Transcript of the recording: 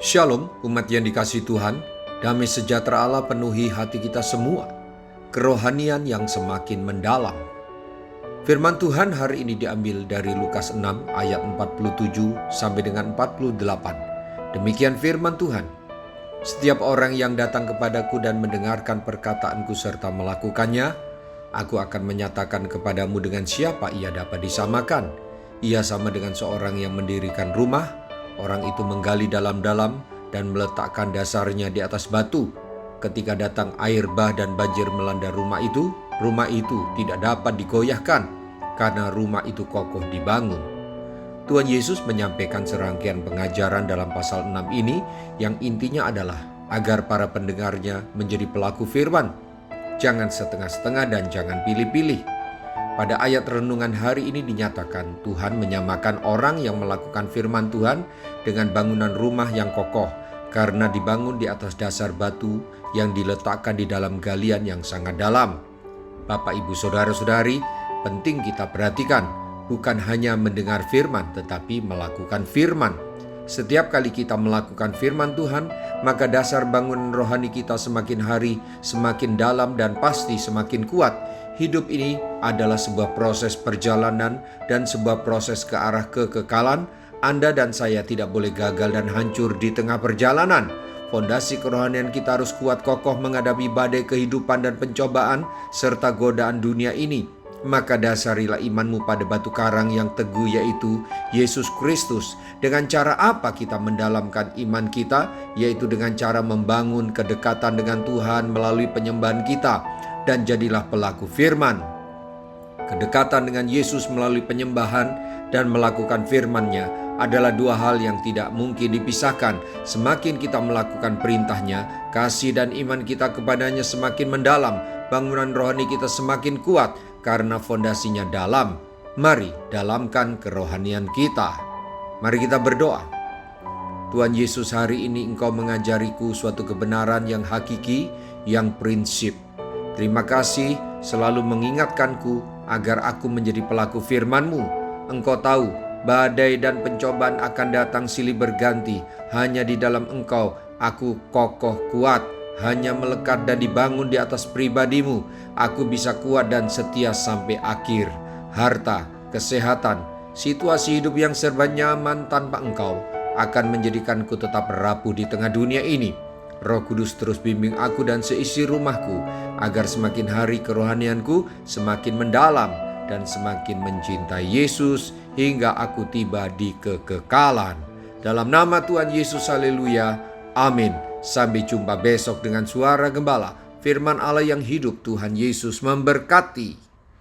Shalom, umat yang dikasihi Tuhan, damai sejahtera Allah penuhi hati kita semua, kerohanian yang semakin mendalam. Firman Tuhan hari ini diambil dari Lukas 6 ayat 47 sampai dengan 48. Demikian firman Tuhan. Setiap orang yang datang kepadaku dan mendengarkan perkataanku serta melakukannya, aku akan menyatakan kepadamu dengan siapa ia dapat disamakan. Ia sama dengan seorang yang mendirikan rumah. Orang itu menggali dalam-dalam dan meletakkan dasarnya di atas batu. Ketika datang air bah dan banjir melanda rumah itu tidak dapat digoyahkan karena rumah itu kokoh dibangun. Tuhan Yesus menyampaikan serangkaian pengajaran dalam pasal 6 ini yang intinya adalah agar para pendengarnya menjadi pelaku firman. Jangan setengah-setengah dan jangan pilih-pilih. Pada ayat renungan hari ini dinyatakan Tuhan menyamakan orang yang melakukan firman Tuhan dengan bangunan rumah yang kokoh karena dibangun di atas dasar batu yang diletakkan di dalam galian yang sangat dalam. Bapak, Ibu, Saudara-saudari, penting kita perhatikan bukan hanya mendengar firman tetapi melakukan firman. Setiap kali kita melakukan firman Tuhan, maka dasar bangunan rohani kita semakin hari semakin dalam dan pasti semakin kuat. Hidup ini adalah sebuah proses perjalanan dan sebuah proses ke arah kekekalan. Anda dan saya tidak boleh gagal dan hancur di tengah perjalanan. Fondasi kerohanian kita harus kuat kokoh menghadapi badai kehidupan dan pencobaan serta godaan dunia ini. Maka dasarilah imanmu pada batu karang yang teguh, yaitu Yesus Kristus. Dengan cara apa kita mendalamkan iman kita? Yaitu dengan cara membangun kedekatan dengan Tuhan melalui penyembahan kita. Dan jadilah pelaku firman. Kedekatan dengan Yesus melalui penyembahan dan melakukan firman-Nya adalah dua hal yang tidak mungkin dipisahkan. Semakin kita melakukan perintah-Nya, kasih dan iman kita kepadanya semakin mendalam. Bangunan rohani kita semakin kuat karena fondasinya dalam. Mari dalamkan kerohanian kita. Mari kita berdoa. Tuhan Yesus, hari ini Engkau mengajariku suatu kebenaran yang hakiki, yang prinsip. Terima kasih selalu mengingatkanku agar aku menjadi pelaku firman-Mu. Engkau tahu badai dan pencobaan akan datang silih berganti. Hanya di dalam Engkau aku kokoh kuat. Hanya melekat dan dibangun di atas pribadi-Mu, aku bisa kuat dan setia sampai akhir. Harta, kesehatan, situasi hidup yang serba nyaman tanpa Engkau akan menjadikanku tetap rapuh di tengah dunia ini. Roh Kudus terus bimbing aku dan seisi rumahku agar semakin hari kerohanianku semakin mendalam dan semakin mencintai Yesus hingga aku tiba di kekekalan. Dalam nama Tuhan Yesus, haleluya, amin. Sampai jumpa besok dengan suara gembala, firman Allah yang hidup. Tuhan Yesus memberkati.